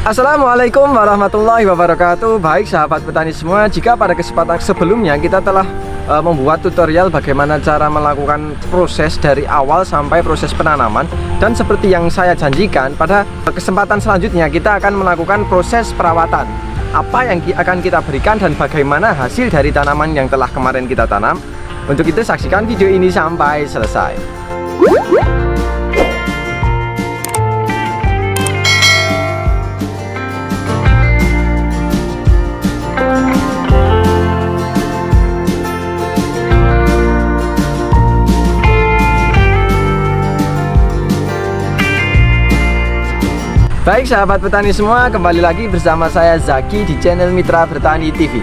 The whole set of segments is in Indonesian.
Assalamualaikum warahmatullahi wabarakatuh. Baik sahabat petani semua, jika pada kesempatan sebelumnya kita telah membuat tutorial bagaimana cara melakukan proses dari awal sampai proses penanaman, dan seperti yang saya janjikan, pada kesempatan selanjutnya kita akan melakukan proses perawatan. Apa yang akan kita berikan dan bagaimana hasil dari tanaman yang telah kemarin kita tanam. Untuk itu saksikan video ini sampai selesai. Baik sahabat petani semua, kembali lagi bersama saya Zaki di channel Mitra Bertani TV.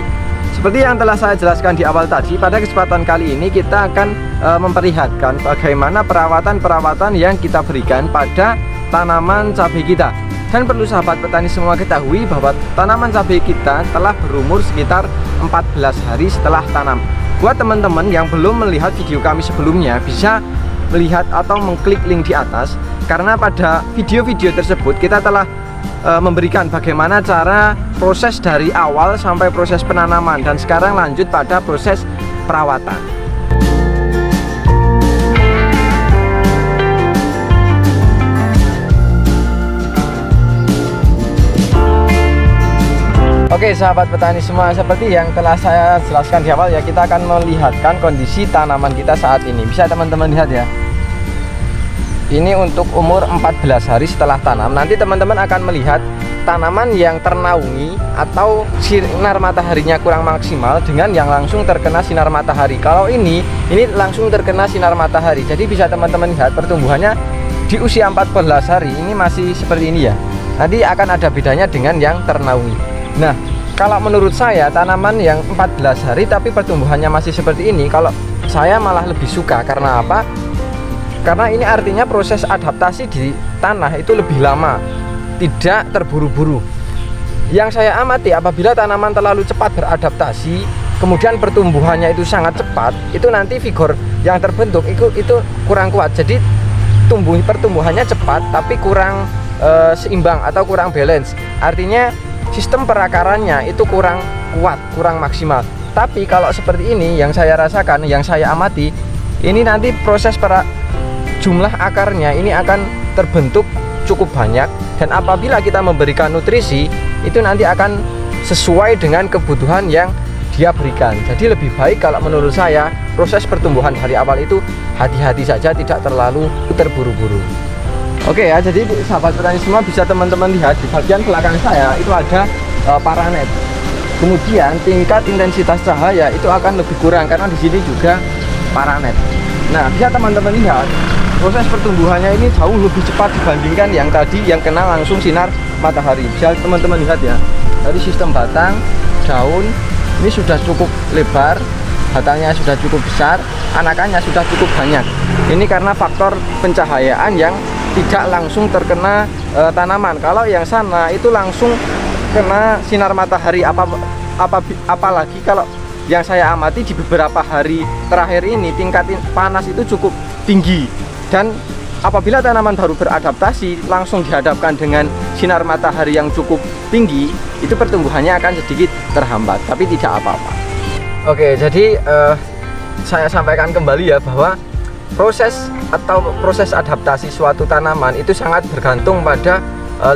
Seperti yang telah saya jelaskan di awal tadi, pada kesempatan kali ini kita akan memperlihatkan bagaimana perawatan-perawatan yang kita berikan pada tanaman cabai kita. Dan perlu sahabat petani semua ketahui bahwa tanaman cabai kita telah berumur sekitar 14 hari setelah tanam. Buat teman-teman yang belum melihat video kami sebelumnya, bisa melihat atau mengklik link di atas, karena pada video-video tersebut kita telah memberikan bagaimana cara proses dari awal sampai proses penanaman, dan sekarang lanjut pada proses perawatan. Oke sahabat petani semua, seperti yang telah saya jelaskan di awal ya, kita akan melihatkan kondisi tanaman kita saat ini. Bisa teman-teman lihat ya, ini untuk umur 14 hari setelah tanam. Nanti teman-teman akan melihat tanaman yang ternaungi atau sinar mataharinya kurang maksimal dengan yang langsung terkena sinar matahari. Kalau ini langsung terkena sinar matahari, jadi bisa teman-teman lihat pertumbuhannya di usia 14 hari ini masih seperti ini ya. Nanti akan ada bedanya dengan yang ternaungi. Nah, kalau menurut saya tanaman yang 14 hari tapi pertumbuhannya masih seperti ini, kalau saya malah lebih suka. Karena apa? Karena ini artinya proses adaptasi di tanah itu lebih lama, tidak terburu-buru. Yang saya amati, apabila tanaman terlalu cepat beradaptasi, kemudian pertumbuhannya itu sangat cepat, itu nanti vigor yang terbentuk itu kurang kuat. Jadi pertumbuhannya cepat tapi kurang seimbang atau kurang balance. Artinya sistem perakarannya itu kurang kuat, kurang maksimal. Tapi kalau seperti ini yang saya rasakan, yang saya amati, ini nanti proses jumlah akarnya ini akan terbentuk cukup banyak, dan apabila kita memberikan nutrisi itu nanti akan sesuai dengan kebutuhan yang dia berikan. Jadi lebih baik kalau menurut saya proses pertumbuhan dari awal itu hati-hati saja, tidak terlalu terburu-buru. Oke ya, jadi sahabat petani semua bisa teman-teman lihat di bagian belakang saya itu ada paranet. Kemudian tingkat intensitas cahaya itu akan lebih kurang karena di sini juga paranet. Nah, bisa teman-teman lihat proses pertumbuhannya ini jauh lebih cepat dibandingkan yang tadi yang kena langsung sinar matahari. Bisa teman-teman lihat ya, dari sistem batang, daun ini sudah cukup lebar, batangnya sudah cukup besar, anakannya sudah cukup banyak. Ini karena faktor pencahayaan yang tidak langsung terkena tanaman. Kalau yang sana itu langsung kena sinar matahari, apalagi kalau yang saya amati di beberapa hari terakhir ini tingkat panas itu cukup tinggi, dan apabila tanaman baru beradaptasi langsung dihadapkan dengan sinar matahari yang cukup tinggi, itu pertumbuhannya akan sedikit terhambat, tapi tidak apa-apa. Oke, jadi saya sampaikan kembali ya, bahwa proses adaptasi suatu tanaman itu sangat bergantung pada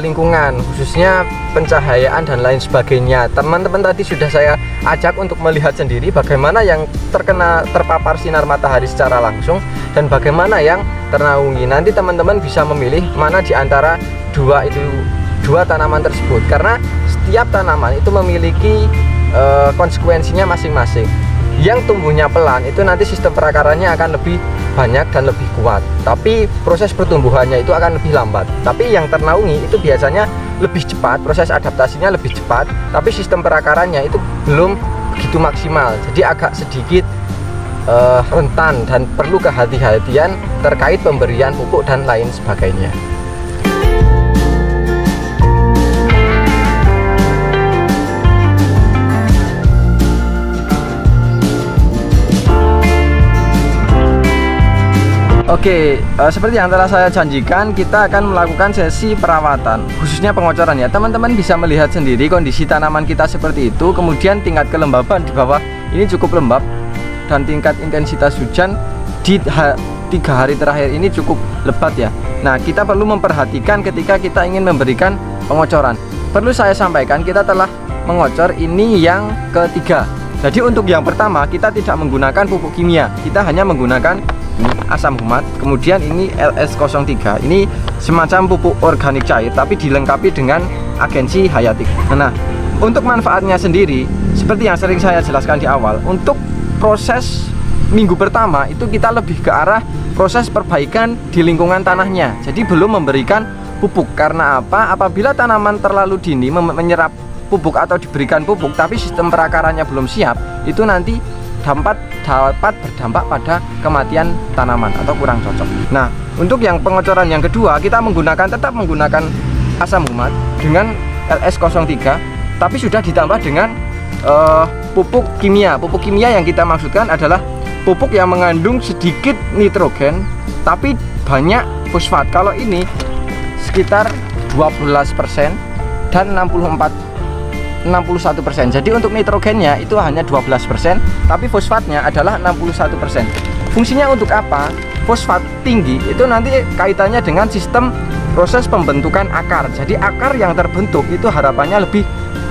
lingkungan, khususnya pencahayaan dan lain sebagainya. Teman-teman tadi sudah saya ajak untuk melihat sendiri bagaimana yang terpapar sinar matahari secara langsung dan bagaimana yang ternaungi. Nanti teman-teman bisa memilih mana di antara dua tanaman tersebut, karena setiap tanaman itu memiliki konsekuensinya masing-masing. Yang tumbuhnya pelan itu nanti sistem perakarannya akan lebih banyak dan lebih kuat, tapi proses pertumbuhannya itu akan lebih lambat. Tapi yang ternaungi itu biasanya lebih cepat, proses adaptasinya lebih cepat, tapi sistem perakarannya itu belum begitu maksimal, jadi agak sedikit rentan dan perlu kehati-hatian terkait pemberian pupuk dan lain sebagainya. Oke, seperti yang telah saya janjikan, kita akan melakukan sesi perawatan, khususnya pengocoran ya. Teman-teman bisa melihat sendiri kondisi tanaman kita seperti itu. Kemudian tingkat kelembaban di bawah ini cukup lembab, dan tingkat intensitas hujan di 3 hari terakhir ini cukup lebat ya. Nah, kita perlu memperhatikan ketika kita ingin memberikan pengocoran. Perlu saya sampaikan, kita telah mengocor ini yang ketiga. Jadi untuk yang pertama kita tidak menggunakan pupuk kimia, kita hanya menggunakan ini asam humat, kemudian ini LS03, ini semacam pupuk organik cair tapi dilengkapi dengan agensi hayatik. Nah, untuk manfaatnya sendiri seperti yang sering saya jelaskan di awal, untuk proses minggu pertama itu kita lebih ke arah proses perbaikan di lingkungan tanahnya. Jadi belum memberikan pupuk. Karena apa? Apabila tanaman terlalu dini menyerap pupuk atau diberikan pupuk tapi sistem perakarannya belum siap, itu nanti dapat berdampak pada kematian tanaman atau kurang cocok. Nah, untuk yang pengocoran yang kedua kita tetap menggunakan asam humat dengan LS03 tapi sudah ditambah dengan pupuk kimia. Pupuk kimia yang kita maksudkan adalah pupuk yang mengandung sedikit nitrogen tapi banyak fosfat. Kalau ini sekitar 12% dan 61%. Jadi untuk nitrogennya itu hanya 12%, tapi fosfatnya adalah 61%. Fungsinya untuk apa? Fosfat tinggi itu nanti kaitannya dengan sistem proses pembentukan akar. Jadi akar yang terbentuk itu harapannya lebih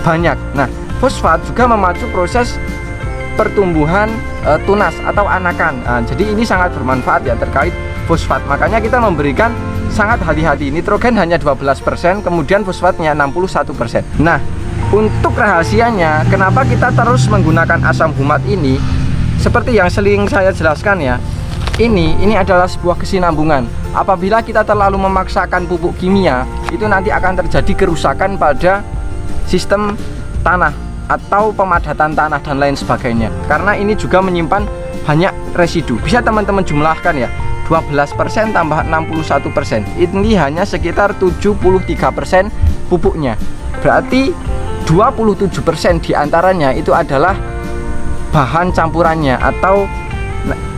banyak. Nah, fosfat juga memacu proses pertumbuhan tunas atau anakan. Nah, jadi ini sangat bermanfaat ya terkait fosfat. Makanya kita memberikan sangat hati-hati. Nitrogen hanya 12%, kemudian fosfatnya 61%. Nah, untuk rahasianya kenapa kita terus menggunakan asam humat ini, seperti yang sering saya jelaskan ya, ini adalah sebuah kesinambungan. Apabila kita terlalu memaksakan pupuk kimia, itu nanti akan terjadi kerusakan pada sistem tanah atau pemadatan tanah dan lain sebagainya. Karena ini juga menyimpan banyak residu. Bisa teman-teman jumlahkan ya, 12% tambah 61%, ini hanya sekitar 73% pupuknya. Berarti 27% diantaranya itu adalah bahan campurannya atau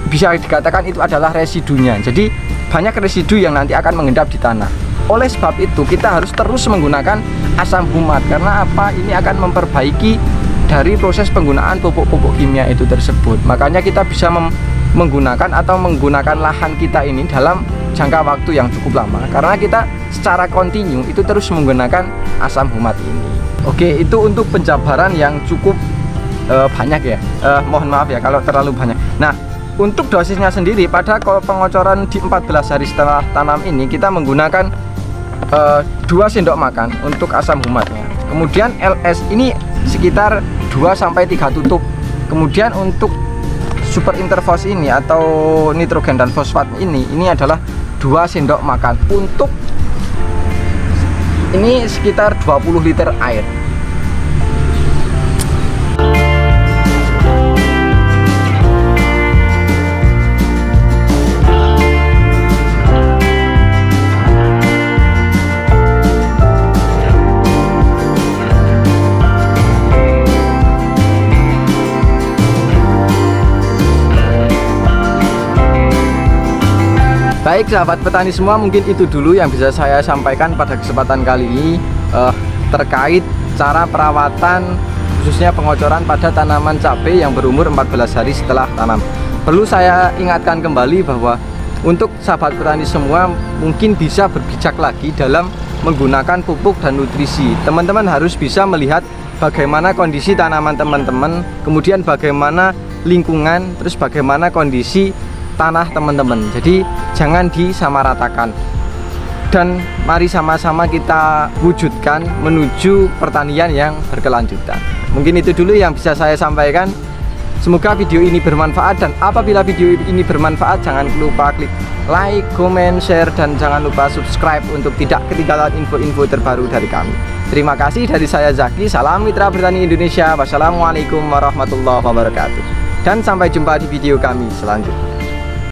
bisa dikatakan itu adalah residunya. Jadi banyak residu yang nanti akan mengendap di tanah. Oleh sebab itu kita harus terus menggunakan asam humat. Karena apa? Ini akan memperbaiki dari proses penggunaan pupuk-pupuk kimia itu tersebut. Makanya kita bisa menggunakan lahan kita ini dalam jangka waktu yang cukup lama, karena kita secara kontinu itu terus menggunakan asam humat ini. Oke, itu untuk penjabaran yang cukup banyak ya. Mohon maaf ya kalau terlalu banyak. Nah, untuk dosisnya sendiri pada pengocoran di 14 hari setelah tanam ini kita menggunakan 2 sendok makan untuk asam humatnya. Kemudian LS ini sekitar 2-3 tutup. Kemudian untuk super interfos ini atau nitrogen dan fosfat ini adalah 2 sendok makan. Untuk ini sekitar 20 liter air. Baik sahabat petani semua, mungkin itu dulu yang bisa saya sampaikan pada kesempatan kali ini terkait cara perawatan khususnya pengocoran pada tanaman cabai yang berumur 14 hari setelah tanam. Perlu saya ingatkan kembali bahwa untuk sahabat petani semua mungkin bisa berbijak lagi dalam menggunakan pupuk dan nutrisi. Teman-teman harus bisa melihat bagaimana kondisi tanaman teman-teman, kemudian bagaimana lingkungan, terus bagaimana kondisi tanah teman-teman. Jadi jangan disamaratakan, dan mari sama-sama kita wujudkan menuju pertanian yang berkelanjutan. Mungkin itu dulu yang bisa saya sampaikan. Semoga video ini bermanfaat, dan apabila video ini bermanfaat jangan lupa klik like, comment, share, dan jangan lupa subscribe untuk tidak ketinggalan info-info terbaru dari kami. Terima kasih dari saya Zaki. Salam Mitra Bertani Indonesia. Wassalamualaikum warahmatullahi wabarakatuh, dan sampai jumpa di video kami selanjutnya.